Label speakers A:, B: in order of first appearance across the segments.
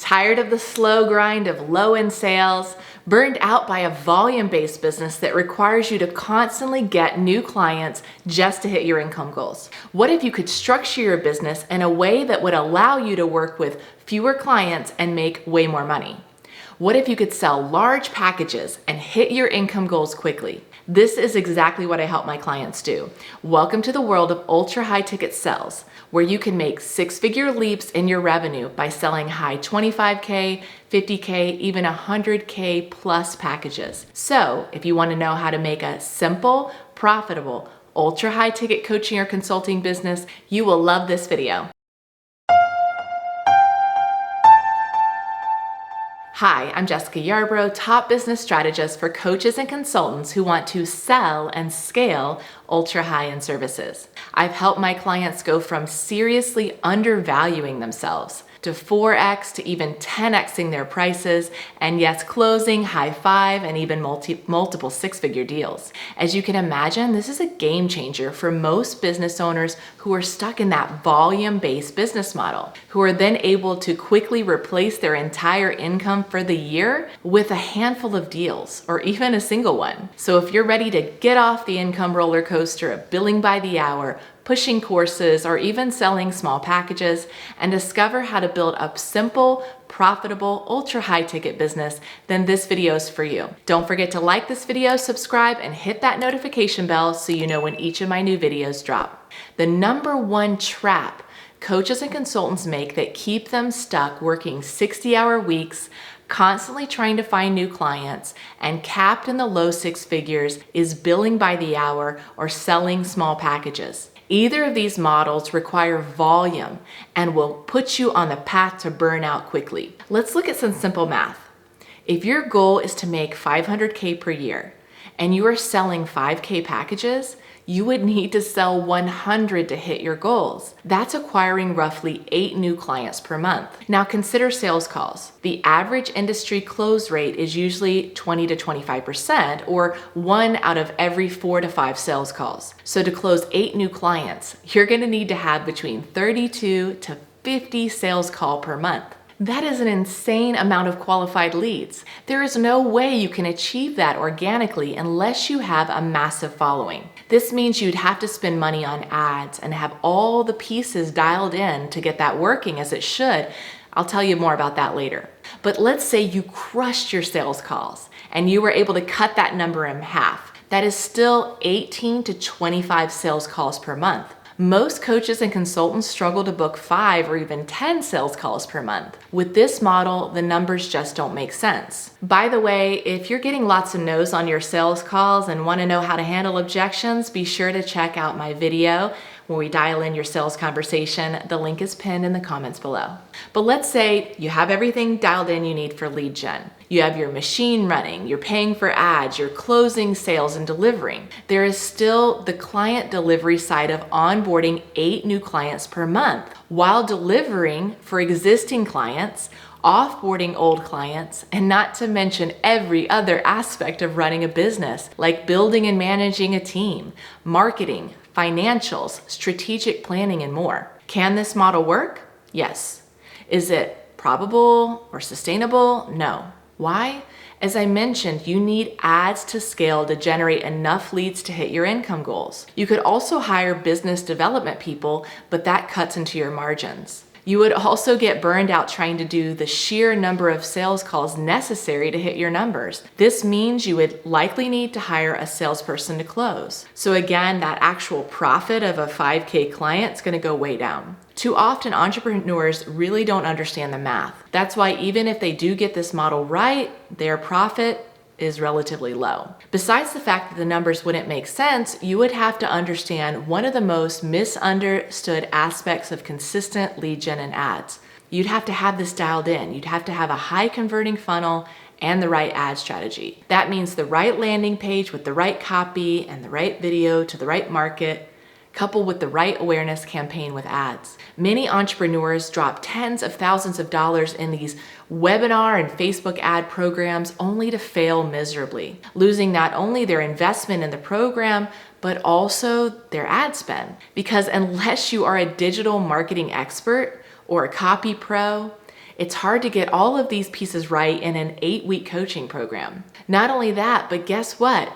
A: Tired of the slow grind of low-end sales? Burned out by a volume-based business that requires you to constantly get new clients just to hit your income goals? What if you could structure your business in a way that would allow you to work with fewer clients and make way more money? What if you could sell large packages and hit your income goals quickly? This is exactly what I help my clients do. Welcome to the world of ultra high ticket sales, where you can make six-figure leaps in your revenue by selling high 25K, 50K, even 100K plus packages. So if you want to know how to make a simple, profitable, ultra high ticket coaching or consulting business, you will love this video. Hi, I'm Jessica Yarbrough, top business strategist for coaches and consultants who want to sell and scale ultra high-end services. I've helped my clients go from seriously undervaluing themselves to 4x to even 10xing their prices, and yes, closing high five and even multiple six-figure deals. As you can imagine, this is a game changer for most business owners who are stuck in that volume-based business model, who are then able to quickly replace their entire income for the year with a handful of deals or even a single one. So if you're ready to get off the income roller coaster of billing by the hour, pushing courses, or even selling small packages, and discover how to build a simple, profitable, ultra high ticket business, then this video is for you. Don't forget to like this video, subscribe, and hit that notification bell so you know when each of my new videos drop. The number one trap coaches and consultants make that keep them stuck working 60-hour weeks, constantly trying to find new clients, and capped in the low six figures is billing by the hour or selling small packages. Either of these models require volume and will put you on the path to burnout quickly. Let's look at some simple math. If your goal is to make 500K per year and you are selling 5K packages, you would need to sell 100 to hit your goals. That's acquiring roughly 8 new clients per month. Now consider sales calls. The average industry close rate is usually 20 to 25%, or 1 out of every 4 to 5 sales calls. So to close 8 new clients, you're gonna need to have between 32 to 50 sales calls per month. That is an insane amount of qualified leads. There is no way you can achieve that organically unless you have a massive following. This means you'd have to spend money on ads and have all the pieces dialed in to get that working as it should. I'll tell you more about that later. But let's say you crushed your sales calls and you were able to cut that number in half. That is still 18 to 25 sales calls per month. Most coaches and consultants struggle to book 5 or even 10 sales calls per month. With this model, the numbers just don't make sense. By the way, if you're getting lots of no's on your sales calls and want to know how to handle objections, be sure to check out my video where we dial in your sales conversation. The link is pinned in the comments below. But let's say you have everything dialed in you need for lead gen. You have your machine running, you're paying for ads, you're closing sales and delivering. There is still the client delivery side of onboarding 8 new clients per month while delivering for existing clients, offboarding old clients, and not to mention every other aspect of running a business, like building and managing a team, marketing, financials, strategic planning, and more. Can this model work? Yes. Is it probable or sustainable? No. Why? As I mentioned, you need ads to scale to generate enough leads to hit your income goals. You could also hire business development people, but that cuts into your margins. You would also get burned out trying to do the sheer number of sales calls necessary to hit your numbers. This means you would likely need to hire a salesperson to close. So again, that actual profit of a 5K client is going to go way down. Too often, entrepreneurs really don't understand the math. That's why even if they do get this model right, their profit is relatively low. Besides the fact that the numbers wouldn't make sense, you would have to understand one of the most misunderstood aspects of consistent lead gen and ads. You'd have to have this dialed in. You'd have to have a high converting funnel and the right ad strategy. That means the right landing page with the right copy and the right video to the right market, coupled with the right awareness campaign with ads. Many entrepreneurs drop tens of thousands of dollars in these webinar and Facebook ad programs only to fail miserably, losing not only their investment in the program, but also their ad spend. Because unless you are a digital marketing expert or a copy pro, It's hard to get all of these pieces right in an 8-week coaching program. Not only that, but guess what?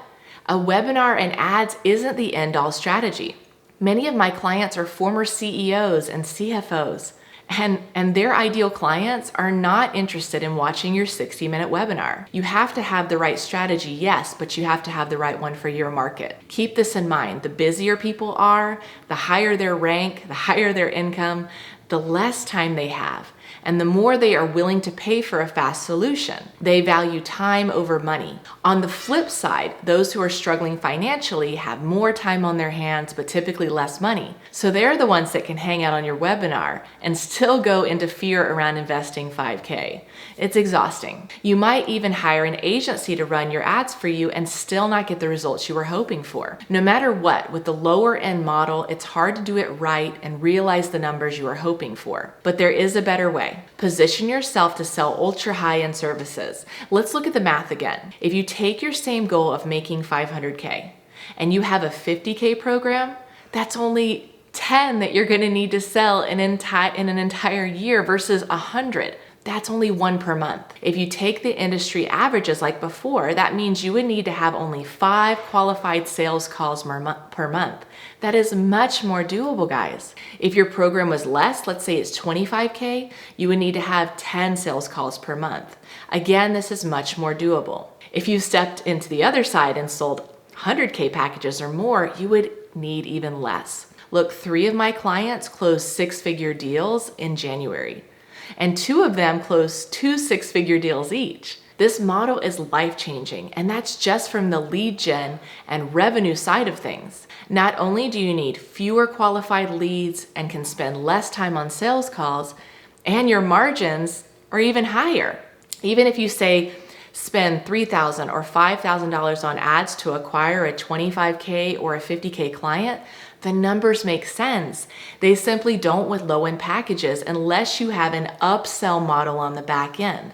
A: A webinar and ads isn't the end-all strategy. Many of my clients are former CEOs and CFOs, and their ideal clients are not interested in watching your 60-minute webinar. You have to have the right strategy, yes, but you have to have the right one for your market. Keep this in mind. The busier people are, the higher their rank, the higher their income, the less time they have, and the more they are willing to pay for a fast solution. They value time over money. On the flip side, those who are struggling financially have more time on their hands, but typically less money. So they're the ones that can hang out on your webinar and still go into fear around investing $5K. It's exhausting. You might even hire an agency to run your ads for you and still not get the results you were hoping for. No matter what, with the lower end model, it's hard to do it right and realize the numbers you are hoping for. But there is a better way. Position yourself to sell ultra high-end services. Let's look at the math again. If you take your same goal of making $500K and you have a $50K program, that's only 10 that you're going to need to sell in an entire year versus 100. That's only 1 per month. If you take the industry averages like before, that means you would need to have only 5 qualified sales calls per month. That is much more doable, guys. If your program was less, let's say it's 25K, you would need to have 10 sales calls per month. Again, this is much more doable. If you stepped into the other side and sold 100K packages or more, you would need even less. Look, 3 of my clients closed 6-figure deals in January, and 2 of them closed 2 6-figure deals each. This model is life-changing, and that's just from the lead gen and revenue side of things. Not only do you need fewer qualified leads and can spend less time on sales calls, and your margins are even higher. Even if you say spend $3,000 or $5,000 on ads to acquire a 25K or a 50K client, the numbers make sense. They simply don't with low-end packages unless you have an upsell model on the back end.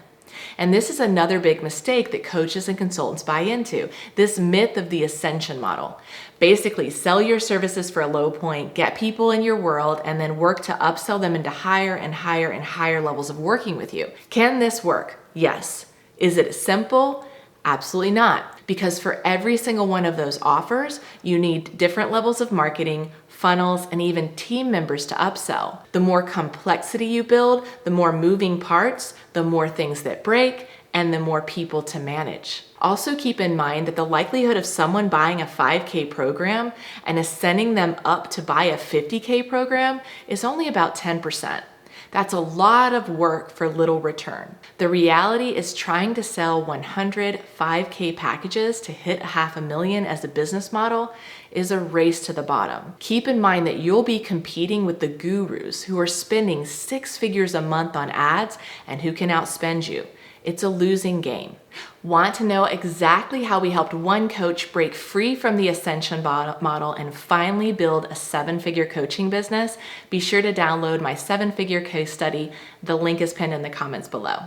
A: And this is another big mistake that coaches and consultants buy into, this myth of the ascension model. Basically, sell your services for a low point, get people in your world, and then work to upsell them into higher and higher and higher levels of working with you. Can this work? Yes. Is it simple? Absolutely not. Because for every single one of those offers, you need different levels of marketing, funnels, and even team members to upsell. The more complexity you build, the more moving parts, the more things that break, and the more people to manage. Also keep in mind that the likelihood of someone buying a 5K program and ascending them up to buy a 50K program is only about 10%. That's a lot of work for little return. The reality is trying to sell 100 5K packages to hit $500,000 as a business model is a race to the bottom. Keep in mind that you'll be competing with the gurus who are spending 6 figures a month on ads and who can outspend you. It's a losing game. Want to know exactly how we helped one coach break free from the ascension model and finally build a 7-figure coaching business? Be sure to download my 7-figure case study. The link is pinned in the comments below.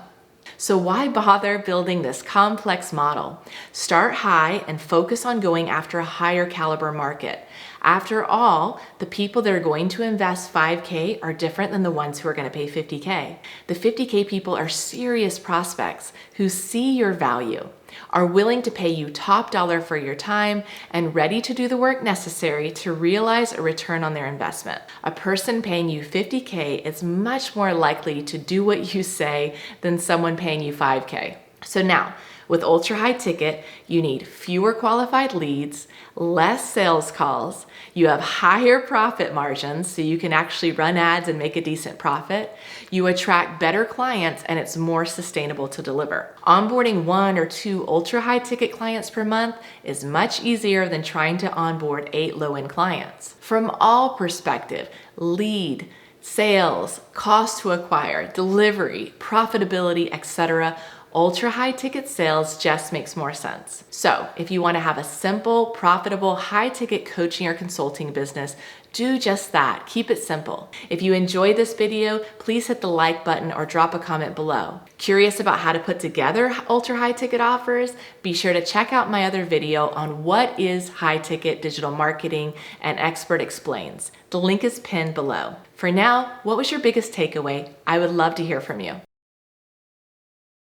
A: So why bother building this complex model? Start high and focus on going after a higher caliber market. After all, the people that are going to invest 5K are different than the ones who are going to pay 50K. The 50K people are serious prospects who see your value, are willing to pay you top dollar for your time, and ready to do the work necessary to realize a return on their investment. A person paying you 50K is much more likely to do what you say than someone paying you 5K. So now, with ultra high ticket, you need fewer qualified leads, less sales calls, you have higher profit margins so you can actually run ads and make a decent profit, you attract better clients, and it's more sustainable to deliver. Onboarding 1 or 2 ultra high ticket clients per month is much easier than trying to onboard 8 low-end clients. From all perspectives, lead, sales, cost to acquire, delivery, profitability, etc., ultra high ticket sales just makes more sense. So if you want to have a simple, profitable, high ticket coaching or consulting business, do just that. Keep it simple. If you enjoyed this video, please hit the like button or drop a comment below. Curious about how to put together ultra high ticket offers? Be sure to check out my other video on what is high ticket digital marketing and Expert Explains. The link is pinned below. For now, what was your biggest takeaway? I would love to hear from you.